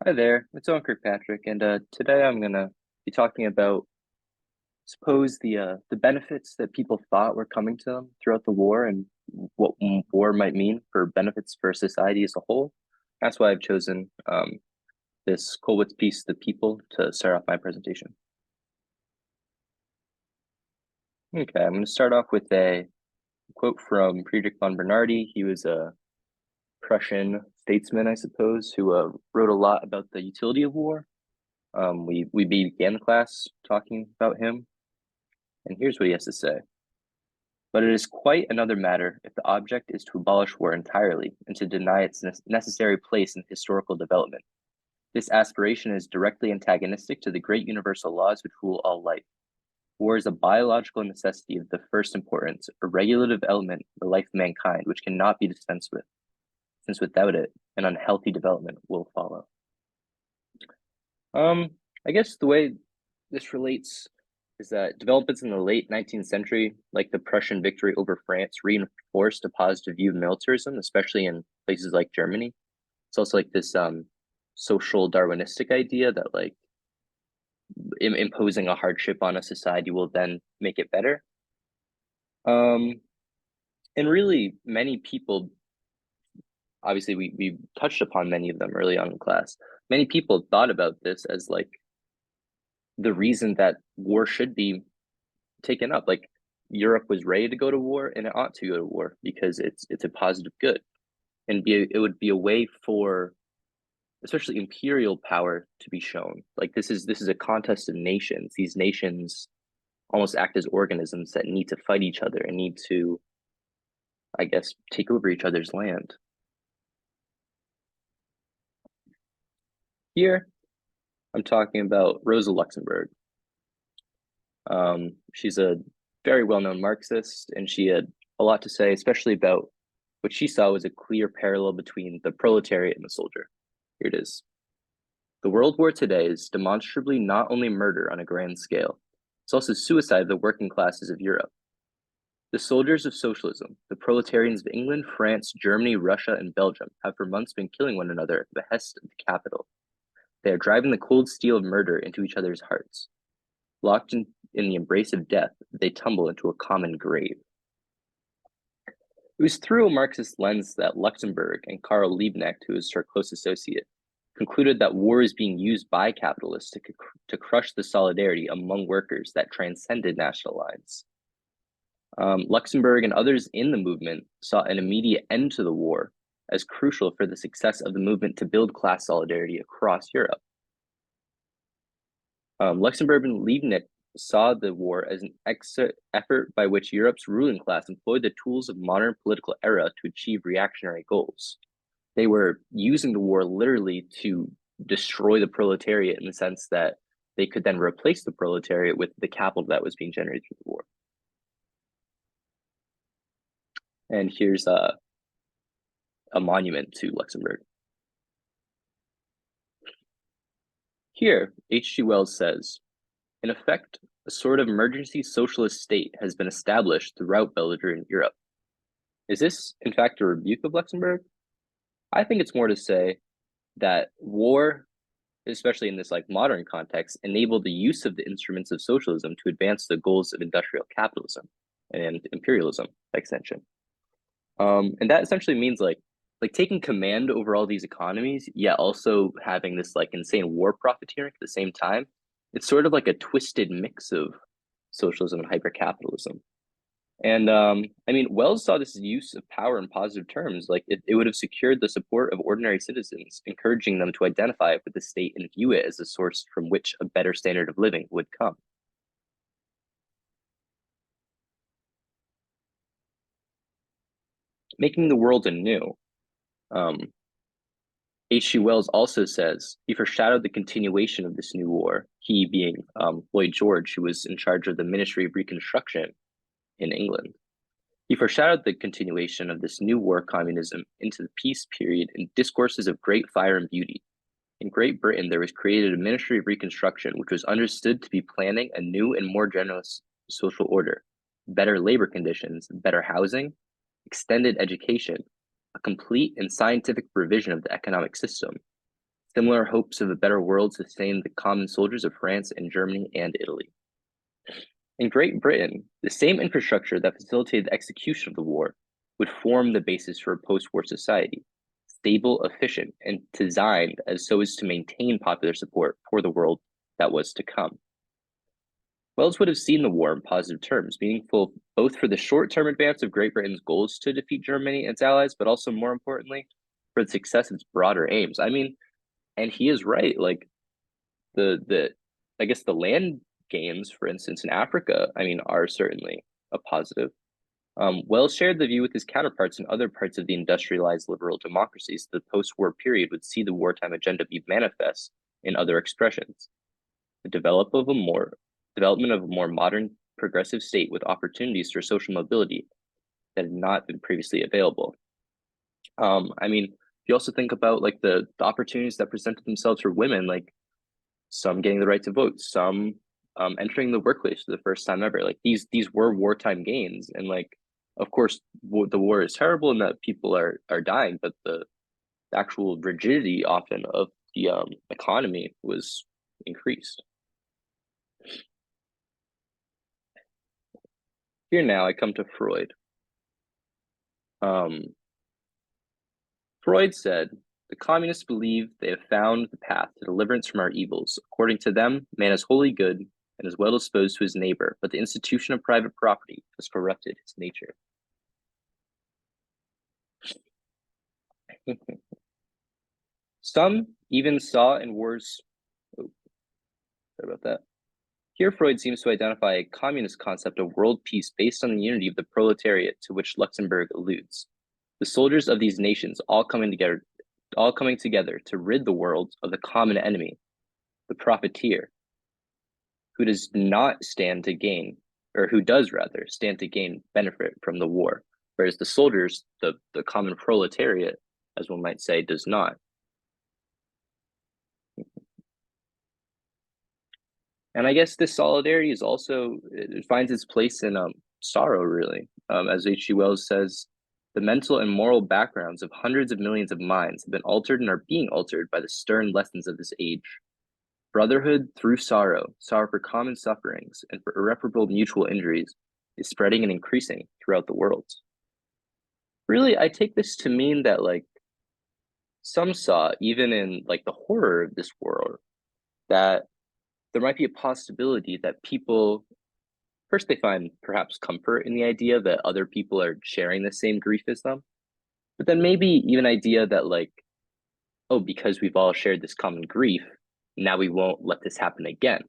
Hi there, it's Owen Kirkpatrick, and today I'm gonna be talking about suppose the benefits that people thought were coming to them throughout the war and what war might mean for benefits for society as a whole. That's why I've chosen this Colwitt's piece, "The People," to start off my presentation. Okay, I'm going to start off with a quote from Friedrich von Bernardi. He was a Prussian statesman, I suppose, who wrote a lot about the utility of war. We began the class talking about him. And here's what he has to say. But it is quite another matter if the object is to abolish war entirely and to deny its necessary place in historical development. This aspiration is directly antagonistic to the great universal laws which rule all life. War is a biological necessity of the first importance, a regulative element of the life of mankind which cannot be dispensed with, since without it, an unhealthy development will follow. I guess the way this relates is that developments in the late 19th century, like the Prussian victory over France, reinforced a positive view of militarism, especially in places like Germany. It's also like this social Darwinistic idea that like imposing a hardship on a society will then make it better. And really, many people, obviously, we touched upon many of them early on in class. Many people thought about this as like the reason that war should be taken up. Like Europe was ready to go to war, and it ought to go to war because it's a positive good, and it would be a way for especially imperial power to be shown. Like this is a contest of nations. These nations almost act as organisms that need to fight each other and need to, I guess, take over each other's land. Here, I'm talking about Rosa Luxemburg. She's a very well-known Marxist, and she had a lot to say, especially about what she saw was a clear parallel between the proletariat and the soldier. Here it is. The world war today is demonstrably not only murder on a grand scale, it's also suicide of the working classes of Europe. The soldiers of socialism, the proletarians of England, France, Germany, Russia, and Belgium, have for months been killing one another at the behest of the capital. They are driving the cold steel of murder into each other's hearts. Locked in the embrace of death, they tumble into a common grave. It was through a Marxist lens that Luxemburg and Karl Liebknecht, who was her close associate, concluded that war is being used by capitalists to crush the solidarity among workers that transcended national lines. Luxemburg and others in the movement saw an immediate end to the war as crucial for the success of the movement to build class solidarity across Europe. Luxemburg and Liebknecht saw the war as an effort by which Europe's ruling class employed the tools of modern political era to achieve reactionary goals. They were using the war literally to destroy the proletariat in the sense that they could then replace the proletariat with the capital that was being generated through the war. And here's a monument to Luxemburg. Here, H.G. Wells says, in effect, a sort of emergency socialist state has been established throughout Belgian Europe. Is this, in fact, a rebuke of Luxemburg? I think it's more to say that war, especially in this like modern context, enabled the use of the instruments of socialism to advance the goals of industrial capitalism and imperialism by extension. And that essentially means like taking command over all these economies, yet also having this like insane war profiteering at the same time. It's sort of like a twisted mix of socialism and hypercapitalism. And I mean, Wells saw this use of power in positive terms. Like it would have secured the support of ordinary citizens, encouraging them to identify with the state and view it as a source from which a better standard of living would come. Making the world anew. H.G. Wells also says he foreshadowed the continuation of this new war, he being Lloyd George, who was in charge of the Ministry of Reconstruction in England. He foreshadowed the continuation of this new war communism into the peace period in discourses of great fire and beauty. In Great Britain, there was created a Ministry of Reconstruction, which was understood to be planning a new and more generous social order, better labor conditions, better housing, extended education, a complete and scientific revision of the economic system, Similar hopes of a better world sustained the common soldiers of France and Germany and Italy. In Great Britain, the same infrastructure that facilitated the execution of the war would form the basis for a post-war society, stable, efficient, and designed as so as to maintain popular support for the world that was to come. Wells would have seen the war in positive terms, meaningful both for the short-term advance of Great Britain's goals to defeat Germany and its allies, but also more importantly, for the success of its broader aims. I mean, and he is right. Like the I guess the land gains, for instance, in Africa, I mean, are certainly a positive. Wells shared the view with his counterparts in other parts of the industrialized liberal democracies. The post-war period would see the wartime agenda be manifest in other expressions. The development of a more modern, progressive state with opportunities for social mobility that had not been previously available. I mean, you also think about like the opportunities that presented themselves for women, like some getting the right to vote, some entering the workplace for the first time ever. Like these were wartime gains, and like of course the war is terrible and that people are dying, but the actual rigidity often of the economy was increased. Here now I come to Freud. Um, Freud said, the communists believe they have found the path to deliverance from our evils. According to them, man is wholly good and is well disposed to his neighbor, but the institution of private property has corrupted his nature. Some even saw in wars. Oh, sorry about that. Here, Freud seems to identify a communist concept of world peace based on the unity of the proletariat to which Luxemburg alludes. The soldiers of these nations all coming together to rid the world of the common enemy, the profiteer, who does not stand to gain, or who does rather stand to gain benefit from the war, whereas the soldiers, the common proletariat, as one might say, does not. And I guess this solidarity is also, it finds its place in sorrow, really. As H.G. Wells says, the mental and moral backgrounds of hundreds of millions of minds have been altered and are being altered by the stern lessons of this age. Brotherhood through sorrow, sorrow for common sufferings and for irreparable mutual injuries, is spreading and increasing throughout the world. Really, I take this to mean that like some saw, even in like the horror of this world, that there might be a possibility that people first they find perhaps comfort in the idea that other people are sharing the same grief as them, but then maybe even idea that like, oh, because we've all shared this common grief, now we won't let this happen again.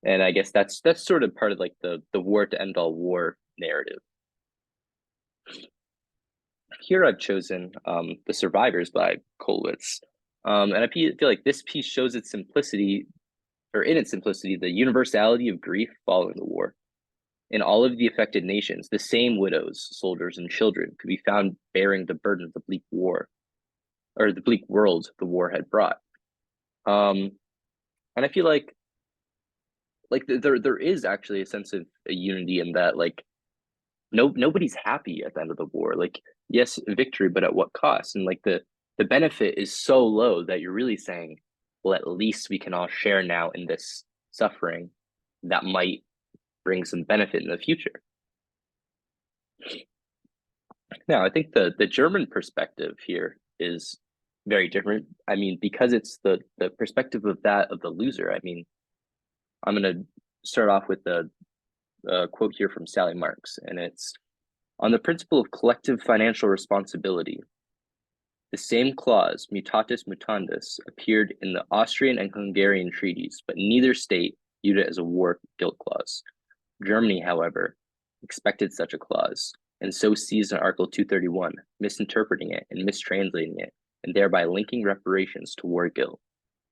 And I guess that's sort of part of like the war to end all war narrative. Here I've chosen The Survivors by Kollwitz. And I feel like this piece shows its simplicity, or in its simplicity, the universality of grief following the war. In all of the affected nations, the same widows, soldiers, and children could be found bearing the burden of the bleak war, or the bleak world the war had brought. And I feel like there is actually a sense of a unity in that, like nobody's happy at the end of the war. Like yes, victory, but at what cost? And like the benefit is so low that you're really saying, well, at least we can all share now in this suffering that might bring some benefit in the future. Now, I think the German perspective here is very different. I mean, because it's the perspective of the loser. I mean, I'm going to start off with a quote here from Sally Marks, and it's on the principle of collective financial responsibility. The same clause, mutatis mutandis, appeared in the Austrian and Hungarian treaties, but neither state viewed it as a war guilt clause. Germany, however, expected such a clause, and so seized on Article 231, misinterpreting it and mistranslating it, and thereby linking reparations to war guilt.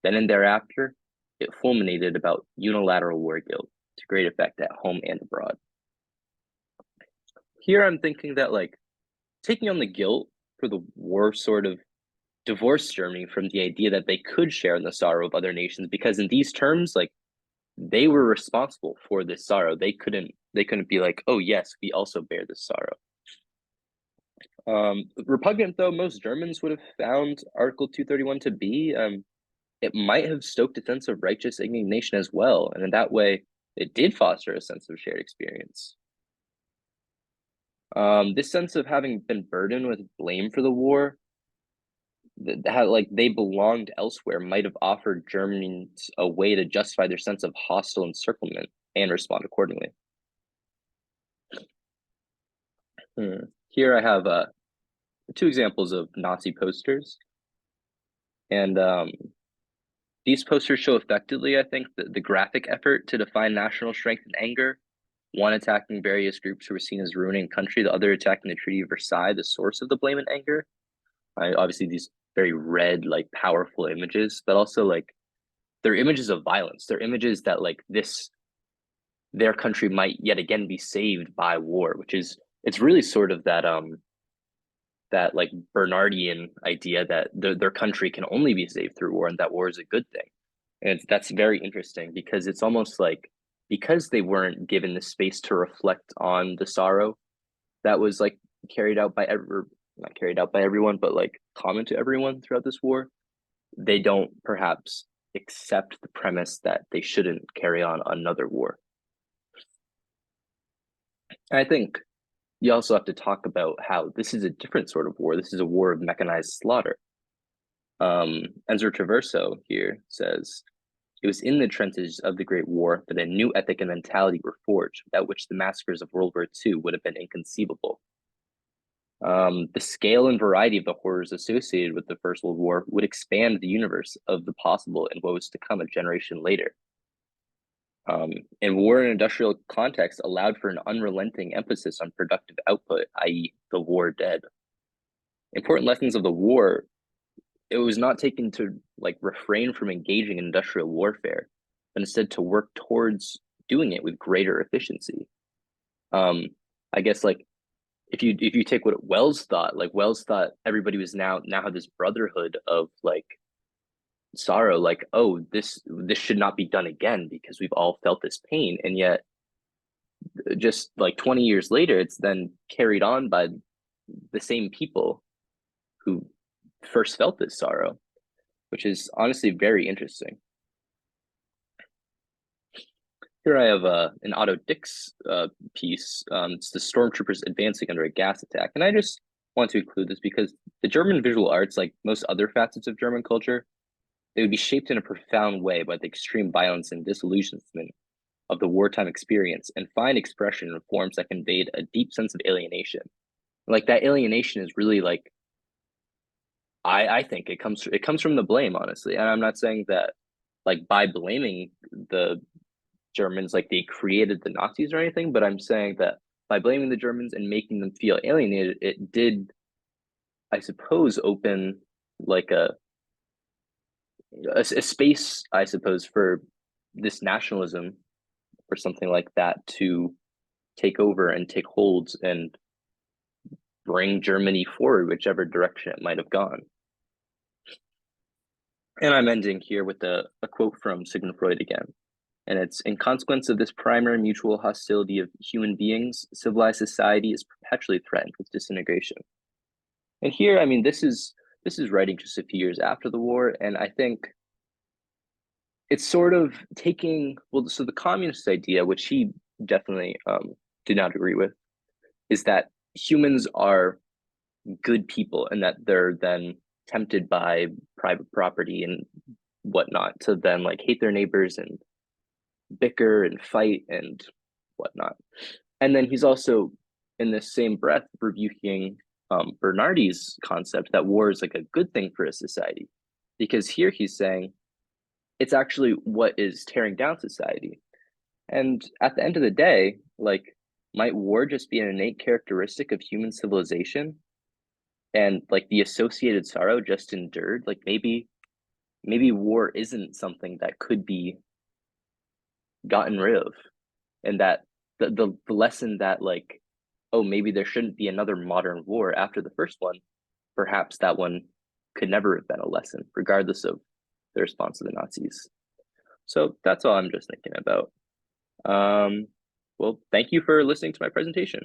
Then and thereafter, it fulminated about unilateral war guilt to great effect at home and abroad. Here I'm thinking that like taking on the guilt for the war sort of divorced Germany from the idea that they could share in the sorrow of other nations, because in these terms, like they were responsible for this sorrow. They couldn't be like, oh yes, we also bear this sorrow. Repugnant though most Germans would have found Article 231 to be, it might have stoked a sense of righteous indignation as well, and in that way, it did foster a sense of shared experience. This sense of having been burdened with blame for the war, how like they belonged elsewhere, might have offered Germans a way to justify their sense of hostile encirclement and respond accordingly. Here I have two examples of Nazi posters, and these posters show effectively, I think, the graphic effort to define national strength and anger. One attacking various groups who were seen as ruining country, the other attacking the Treaty of Versailles, the source of the blame and anger. Obviously, these very red, like powerful images, but also like they're images of violence. They're images that like their country might yet again be saved by war, which is it's really sort of that like Bernardian idea that their country can only be saved through war and that war is a good thing. And that's very interesting because it's almost like because they weren't given the space to reflect on the sorrow that was like carried out by not carried out by everyone, but like common to everyone throughout this war, they don't perhaps accept the premise that they shouldn't carry on another war. And I think you also have to talk about how this is a different sort of war. This is a war of mechanized slaughter. Enzo Traverso here says, it was in the trenches of the Great War that a new ethic and mentality were forged, without which the massacres of World War II would have been inconceivable. The scale and variety of the horrors associated with the First World War would expand the universe of the possible in what was to come a generation later. And war and industrial context allowed for an unrelenting emphasis on productive output, i.e., the war dead. Important lessons of the war, it was not taken to like refrain from engaging in industrial warfare, but instead to work towards doing it with greater efficiency. I guess like if you take what Wells thought, like Wells thought everybody was now had this brotherhood of like sorrow, like, oh, this should not be done again because we've all felt this pain. And yet just like 20 years later, it's then carried on by the same people who first felt this sorrow, which is honestly very interesting. Here I have an Otto Dix piece. It's the stormtroopers advancing under a gas attack. And I just want to include this because the German visual arts, like most other facets of German culture, they would be shaped in a profound way by the extreme violence and disillusionment of the wartime experience and find expression in forms that conveyed a deep sense of alienation. Like that alienation is really like I think it comes from the blame, honestly. And I'm not saying that like by blaming the Germans like they created the Nazis or anything, but I'm saying that by blaming the Germans and making them feel alienated, it did, I suppose, open like a space, I suppose, for this nationalism or something like that to take over and take hold and bring Germany forward, whichever direction it might have gone. And I'm ending here with a quote from Sigmund Freud again. And it's, in consequence of this primary mutual hostility of human beings, civilized society is perpetually threatened with disintegration. And here, I mean, this is writing just a few years after the war, and I think it's sort of taking, well, so the communist idea, which he definitely did not agree with, is that humans are good people and that they're then tempted by private property and whatnot to then like hate their neighbors and bicker and fight and whatnot. And then he's also in the same breath rebuking Bernardi's concept that war is like a good thing for a society, because here he's saying it's actually what is tearing down society. And at the end of the day, like, might war just be an innate characteristic of human civilization and like the associated sorrow just endured? Like maybe war isn't something that could be gotten rid of, and that the lesson that like, oh, maybe there shouldn't be another modern war after the first one, perhaps that one could never have been a lesson regardless of the response to the Nazis. So that's all I'm just thinking about. Well, thank you for listening to my presentation.